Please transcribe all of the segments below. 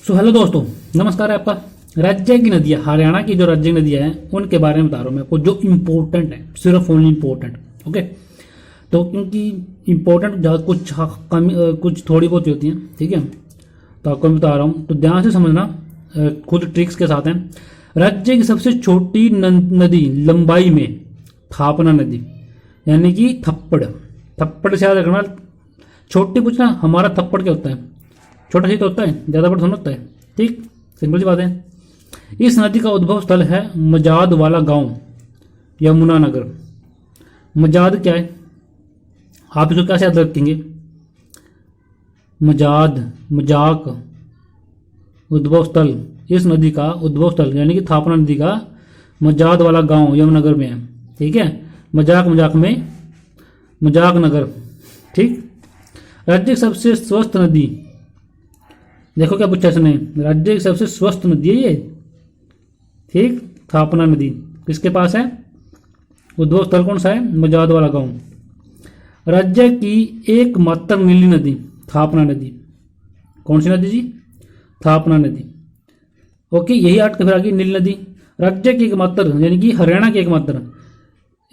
So hello दोस्तों, नमस्कार है आपका। राज्य की नदियाँ, हरियाणा की जो राज्य नदियाँ हैं उनके बारे में बता रहा हूँ मैं आपको, जो इम्पोर्टेंट है, सिर्फ ओनली इम्पोर्टेंट। ओके, तो क्योंकि इम्पोर्टेंट ज़्यादा कुछ कम कुछ थोड़ी बहुत होती हैं, ठीक है, तो आपको मैं बता रहा हूँ, तो ध्यान से समझना, खुद ट्रिक्स के साथ हैं। राज्य की सबसे छोटी नदी लंबाई में थापना नदी, यानी कि थप्पड़। थप्पड़ से याद रखना, छोटी पूछना हमारा थप्पड़ क्या होता है, छोटा सी तो होता है, ज़्यादा बड़ा थोड़ा होता है। ठीक, सिंपल सी बात है। इस नदी का उद्भव स्थल है मजाद वाला गांव, यमुनानगर। मजाद क्या है, आप इसको कैसे याद रखेंगे? मजाद, मजाक, उद्भव स्थल, इस नदी का उद्भव स्थल यानी कि थापना नदी का मजाद वाला गांव यमुनानगर में है। ठीक है, मजाक मजाक में मजाक नगर। ठीक, राज्य की सबसे स्वस्थ नदी, देखो क्या पूछा इसने, राज्य की सबसे स्वस्थ नदी है ये। ठीक, थापना नदी किसके पास है, उद्भव स्थल कौन सा है, मजाद वाला गांव। राज्य की एकमात्र नीली नदी थापना नदी, कौन सी नदी जी, थापना नदी। ओके, यही आठ के फिर आगे नीली नदी। राज्य की एकमात्र यानी कि हरियाणा की एकमात्र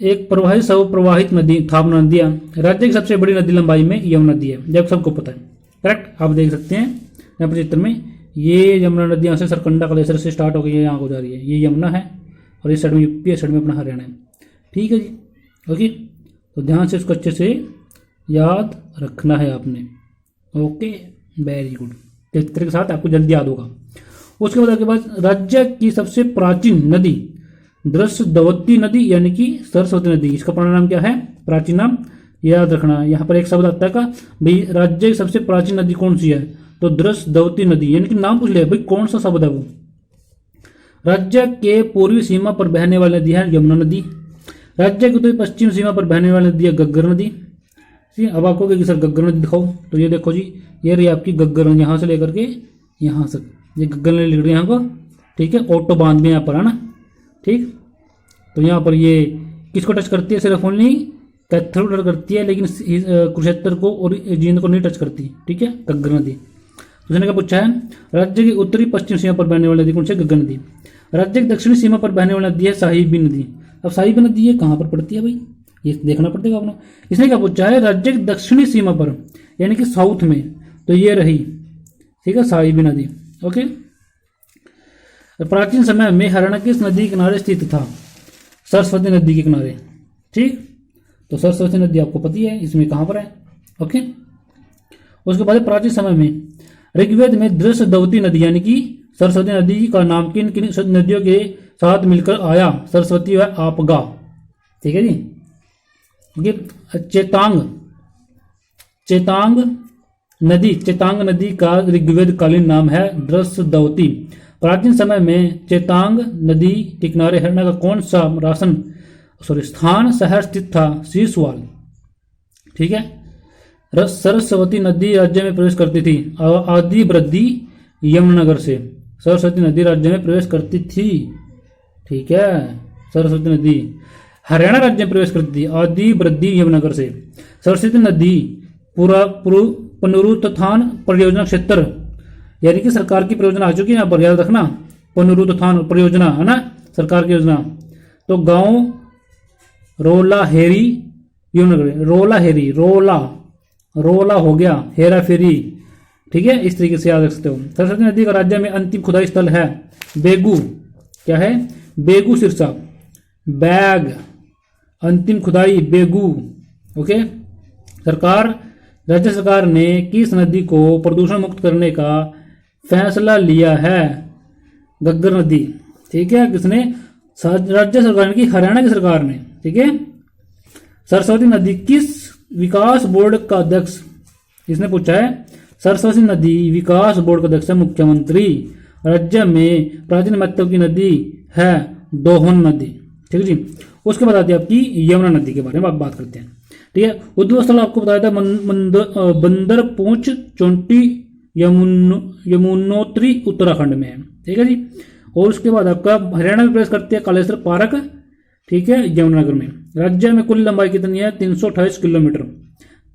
एक प्रवाहित सब प्रवाहित नदी थापना नदियाँ। राज्य की सबसे बड़ी नदी लंबाई में यमुना नदी है, जब सबको पता है। करेक्ट, आप देख सकते हैं यहाँ पर चित्र में, ये यमुना नदी यहाँ से सरकंडा कलेसर से स्टार्ट हो गई है, यहाँ को जा रही है, ये यमुना है, और इस साइड में यूपी है, साइड में अपना हरियाणा है। ठीक है जी, ओके, तो ध्यान से इसको अच्छे से याद रखना है आपने। ओके, वेरी गुड, चित्र के साथ आपको जल्दी याद होगा। उसके बाद राज्य की सबसे प्राचीन नदी दृश्यवती नदी, यानी कि सरस्वती नदी। इसका पुराना नाम क्या है, प्राचीन नाम याद रखना। यहाँ पर एक शब्द आता है का भाई, राज्य की सबसे प्राचीन नदी कौन सी है, तो दृश्यवती नदी, यानी कि नाम पूछ लिया भाई कौन सा शब्द है वो। राज्य के पूर्वी सीमा पर बहने वाली नदी है यमुना नदी। राज्य की उत्तरी पश्चिम सीमा पर बहने वाली नदी है गग्गर नदी। अब आपको कि सर गग्गर नदी दिखाओ, तो ये देखो जी, ये रही आपकी गग्गर नदी, यहाँ से लेकर के यहाँ से ये गग्गर नदी लिख रही है यहाँ को। ठीक है, ऑटो बांध में यहाँ पर है ना। ठीक, तो यहाँ पर ये किसको टच करती है, सिर्फ ओनली कैथल को टच करती है, लेकिन कुरुक्षेत्र को और जींद को नहीं टच करती। ठीक है, गग्गर नदी। उसने क्या पूछा है, राज्य की उत्तरी पश्चिम सीमा पर बहने वाली नदी कौन सी, गग्गर नदी। राज्य की दक्षिणी सीमा पर बहने वाली नदी है साहिबी नदी। अब साहिबी नदी ये कहाँ पर पड़ती है भाई, ये देखना पड़ेगा आपको। इसने क्या पूछा है, राज्य की दक्षिणी सीमा पर यानी कि साउथ में, तो ये रही, ठीक है, साहिबी नदी। ओके, प्राचीन समय में हरियाणा किस नदी के किनारे स्थित था, सरस्वती नदी के किनारे। ठीक, तो सरस्वती नदी आपको पता है इसमें कहाँ पर है। ओके, उसके बाद प्राचीन समय में ऋग्वेद में दृश्यवती नदी यानी कि सरस्वती नदी का नाम किन किन नदियों के साथ मिलकर आया, सरस्वती व आपगा। ठीक है जी, चेतांग, चेतांग नदी, चेतांग नदी का ऋग्वेद कालीन नाम है दृश्यवती। प्राचीन समय में चेतांग नदी के किनारे हरियाणा का कौन सा स्थान शहर स्थित था, शीशवाल। ठीक है, सरस्वती नदी राज्य में प्रवेश करती थी आदि वृद्धि यमुनानगर से। सरस्वती नदी राज्य में प्रवेश करती थी। ठीक है, सरस्वती नदी हरियाणा राज्य में प्रवेश करती थी आदि वृद्धि यमुनानगर से। सरस्वती नदी पुनरुत्थान परियोजना क्षेत्र, यानी कि सरकार की परियोजना आ चुकी है, यहाँ पर याद रखना, पुनरुत्थान परियोजना है ना, सरकार की योजना। तो गांव रोला हेरी यमुनानगर, रोला हेरी, रोला हो गया, हेरा फेरी। ठीक है, इस तरीके से याद रख सकते हो। सरस्वती नदी का राज्य में अंतिम खुदाई स्थल है बेगू, क्या है, बेगू सिरसा, बैग, अंतिम खुदाई बेगू। ओके, राज्य सरकार ने किस नदी को प्रदूषण मुक्त करने का फैसला लिया है, गग्गर नदी। ठीक है, किसने, राज्य सरकार की, हरियाणा की सरकार ने। ठीक है, सरस्वती नदी किस विकास बोर्ड का अध्यक्ष, इसने पूछा है, सरस्वती नदी विकास बोर्ड का अध्यक्ष है मुख्यमंत्री। राज्य में प्राचीन महत्व की नदी है दोहन नदी। ठीक है जी, उसके बाद आती है आपकी यमुना नदी के बारे में बात करते हैं। ठीक है, उद्भव स्थल आपको बताया था बंदर पूंछ चोंटी यमुनोत्री उत्तराखंड में है। ठीक है जी, और उसके बाद आपका हरियाणा में प्रवेश करती है कालेश्वर पार्क। ठीक है, यमुनानगर में। राज्य में कुल लंबाई कितनी है, 328 किलोमीटर।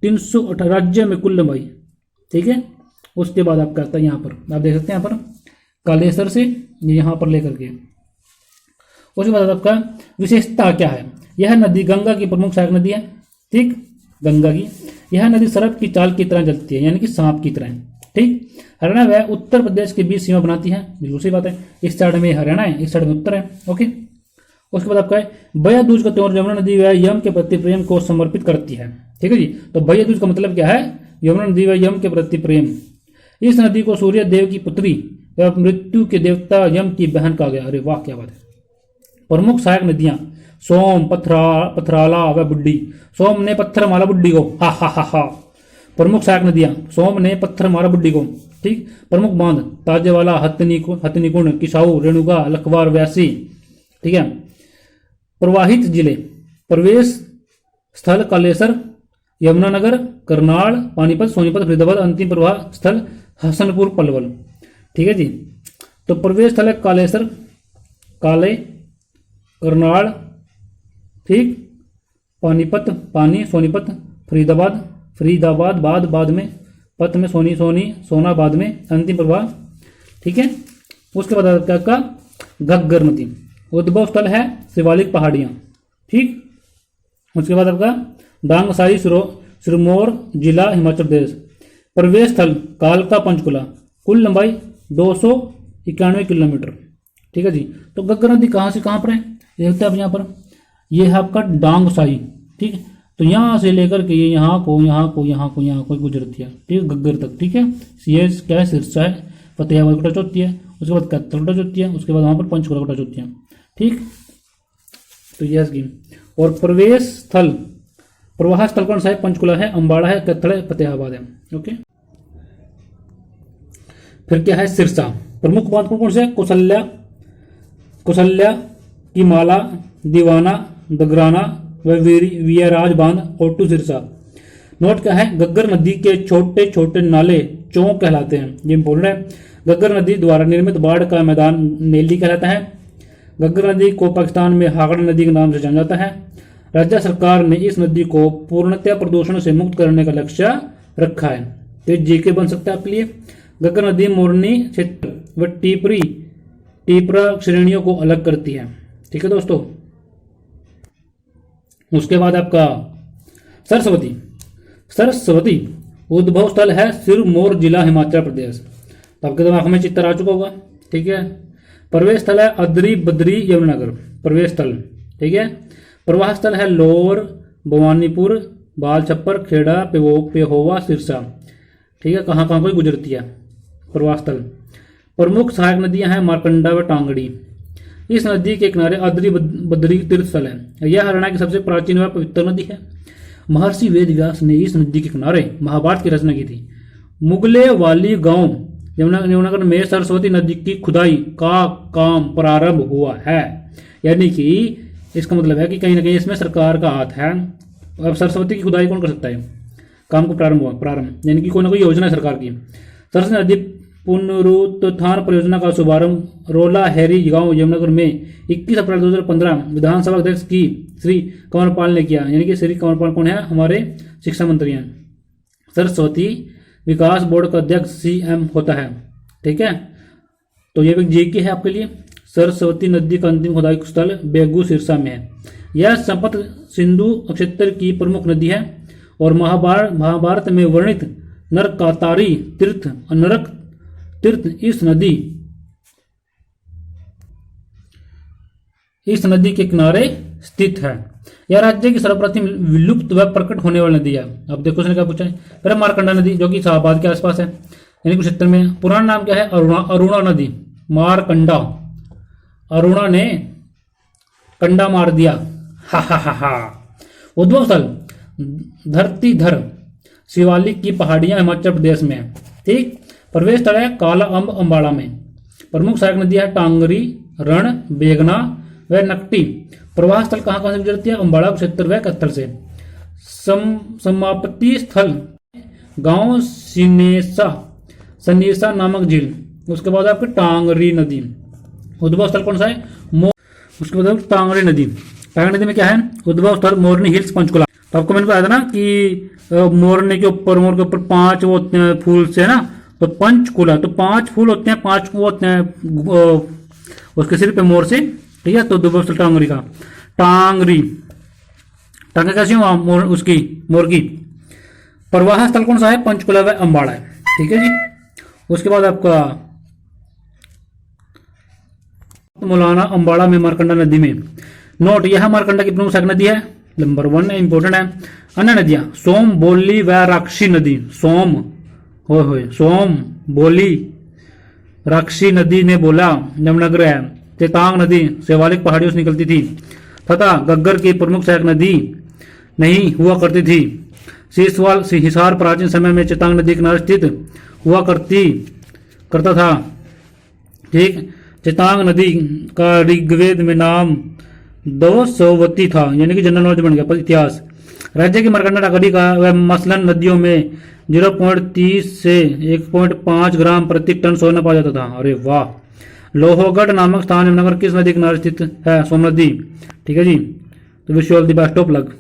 308 राज्य में कुल लंबाई, ठीक है, उसके बाद आपका आता है यहाँ पर, आप देख सकते हैं यहाँ पर कालेसर से यहाँ पर लेकर के। उसके बाद आपका विशेषता क्या है, यह नदी गंगा की प्रमुख सहायक नदी है, ठीक, गंगा की। यह नदी सर्प की चाल की तरह चलती है, यानी कि सांप की तरह, ठीक। हरियाणा व उत्तर प्रदेश के बीच सीमा बनाती है, बिल्कुल सही बात है, इस साइड में हरियाणा है, इस साइड में उत्तर है, ओके। उसके बाद आपका है भैया दूज का त्योहार यमुना नदी व यम के प्रति प्रेम को समर्पित करती है, ठीक है जी। तो भैया दूज का मतलब क्या है, यमुना नदी व यम के प्रति प्रेम। इस नदी को सूर्य देव की पुत्री व मृत्यु के देवता यम की बहन कहा गया। अरे वाह, क्या बात है। प्रमुख सहायक नदियां सोम, पथराला व बुड्डी। सोम ने पत्थर मारा बुड्डी को, हा हा हा हा। प्रमुख सहायक नदियां, सोम ने पत्थर मारा बुड्डी को, ठीक। प्रमुख बांध ताजेवाला, हथनीकुंड, किसाऊ, रेणुका, लखवार, व्यासी, ठीक है। प्रवाहित जिले, प्रवेश स्थल कालेसर, यमुनानगर, करनाल, पानीपत, सोनीपत, फरीदाबाद। अंतिम प्रवाह स्थल हसनपुर, पलवल, ठीक है जी। तो प्रवेश स्थल है कालेसर, काले, करनाल, ठीक, पानीपत, पानी, सोनीपत, फरीदाबाद, बाद में, पत में सोनी, सोना बाद में, अंतिम प्रवाह, ठीक है। उसके बाद आपका घग्गर नदी, उद्भव स्थल है शिवालिक पहाड़ियां, ठीक। उसके बाद आपका डांगसाई, सिरमौर जिला, हिमाचल प्रदेश। प्रवेश स्थल कालका, पंचकुला। कुल लंबाई 291 किलोमीटर, ठीक है जी। तो घग्गर नदी कहाँ से कहाँ पर है, ये होता है आप यहाँ पर, ये है आपका डांगसाई, ठीक। तो यहाँ से लेकर के ये यहाँ को गुजरती है, ठीक है, घग्गर तक, ठीक है। ये क्या है, सिरसा है, फतेहाबाद को टच होती है, उसके बाद कैथल को टच होती है, उसके बाद वहाँ पर पंचकुला को टच होती है, ठीक। तो यह स्कीम। और प्रवेश स्थल, प्रवाह स्थल कौन सा है, पंचकुला है, अम्बाड़ा है, कैथल है, फतेहाबाद है, ओके। फिर क्या है, सिरसा। प्रमुख बांध कौन से है, कौशल्या की माला, दीवाना, दगराना व वियराज बांध, ओटू, सिरसा। नोट क्या है, घग्गर नदी के छोटे छोटे नाले चौक कहलाते हैं, ये बोल रहे हैं। घग्गर नदी द्वारा निर्मित बाढ़ का मैदान नेली कहलाता है। घग्गर नदी को पाकिस्तान में हागड़ नदी के नाम से जाना जाता है। राज्य सरकार ने इस नदी को पूर्णतः प्रदूषण से मुक्त करने का लक्ष्य रखा है। तो जीके बन सकता है आपके लिए। घग्गर नदी मोरनी क्षेत्र व टीपरा श्रेणियों को अलग करती है, ठीक है दोस्तों। उसके बाद आपका सरस्वती उद्भव स्थल है सिरमौर जिला, हिमाचल प्रदेश। तो आपके दिमाग में चित्र आ चुका होगा, ठीक है। प्रवेश स्थल है अदरी बद्री, यमुनानगर, प्रवेश स्थल, ठीक है। प्रवाह स्थल है लोर, भवानीपुर, बाल छप्पर, खेड़ा, पेहोवा, सिरसा, ठीक है। कहाँ कहाँ कोई गुजरती है प्रवाह स्थल। प्रमुख सहायक नदियां हैं मारकंडा व टांगड़ी। इस नदी के किनारे अदरी बद्री तीर्थ स्थल है। यह हरियाणा की सबसे प्राचीन व पवित्र नदी है। महर्षि वेद व्यास ने इस नदी के किनारे महाभारत की रचना की थी। मुगले वाली गांव यमुनानगर में सरस्वती नदी की खुदाई का काम प्रारंभ हुआ है। यानी कि इसका मतलब है कि कहीं ना कहीं इसमें सरकार का हाथ है। अब सरस्वती की खुदाई कौन कर सकता है, काम को प्रारंभ यानी कि कोई ना कोई योजना है सरकार की। सरस्वती नदी पुनरुत्थान परियोजना का शुभारंभ रोला हैरी गांव यमुनानगर में 21 अप्रैल 2015 विधानसभा अध्यक्ष की श्री कंवरपाल ने किया। यानी कि श्री कंवरपाल कौन है, हमारे शिक्षा मंत्री हैं। सरस्वती विकास बोर्ड का अध्यक्ष CM होता है, ठीक है। तो ये भी जीके है आपके लिए। सरस्वती नदी का अंतिम खुदाई स्थल बेगू, सिरसा में है। यह संपत सिंधु क्षेत्र की प्रमुख नदी है और महाभारत में वर्णित नरकातारी तीर्थ नरक तीर्थ इस नदी के किनारे स्थित है। यह राज्य की सर्वप्रथम विलुप्त व प्रकट होने वाली नदी है। अब देखो उसने क्या पूछा है, फिर मारकंडा नदी जो कि शाहबाद के आसपास है, यानी कुछ क्षेत्र में। पुराना नाम क्या है, अरुणा नदी। मारकंडा, अरुणा ने कंडा मार दिया, हा हा हा हा। उद्भव स्थल धरतीधर शिवालिक की पहाड़ियां, हिमाचल प्रदेश में है, ठीक। प्रवेश स्थल है काला अम्ब, अम्बाड़ा में। प्रमुख सहायक नदी है टांगरी, रण, बेगना व नकटी। प्रवाह स्थल कहाँ कहाँ से गुजरती है, अम्बाड़ा क्षेत्र व कत्थल से। समाप्ति स्थल गांव सनेसा नामक झील। उसके बाद आपकी टांगरी नदी। उद्भव स्थल कौन सा है, उसके बाद टांगरी नदी। टांगरी नदी में क्या है, उद्भव स्थल मोरनी हिल्स, पंचकुला। तो आपको मैंने बताया था ना कि मोरनी के ऊपर 5 वो फूल से ना तो पंचकुला, तो 5 फूल होते हैं, 5 वो होते हैं उसके सिर पे मोर से, ठीक है। तो उद्भव स्थल टांगरी का, टांगरी, टांगे कैसी हो मोर, उसकी मोर की। प्रवाह स्थल कौन सा है, पंचकुला व अम्बाड़ा है, ठीक है जी। उसके बाद आपका मौलाना अम्बाड़ा में मारकंडा नदी में, नोट यह मारकंडा की प्रमुख सहायक नदी है, नंबर 1 है, इंपॉर्टेंट है। अन्य नदियां सोम, बोली व राक्षी नदी, सोम हो सोम, बोली, राक्षी नदी ने बोला यमुनानगर है। चेतांग नदी शिवालिक पहाड़ियों से निकलती थी तथा गग्गर की प्रमुख सहायक नदी नहीं हुआ करती थी। शीशवाल हिसार प्राचीन समय में चेतांग नदी किनारे स्थित हुआ करता था, ठीक। चेतांग नदी का ऋग्वेद में नाम दोसवती था, यानी कि जनरल नॉलेज बन गया। पर इतिहास, राज्य की मार्कंडा टाकरी का वह मसलन नदियों में 0.30 से 1.5 ग्राम प्रति टन सोना पाया जाता था। अरे वाह। लोहगढ़ नामक स्थान यमुनानगर किस नदी किनारे स्थित है, सोमनदी, ठीक है जी। तो wish you all the best of luck.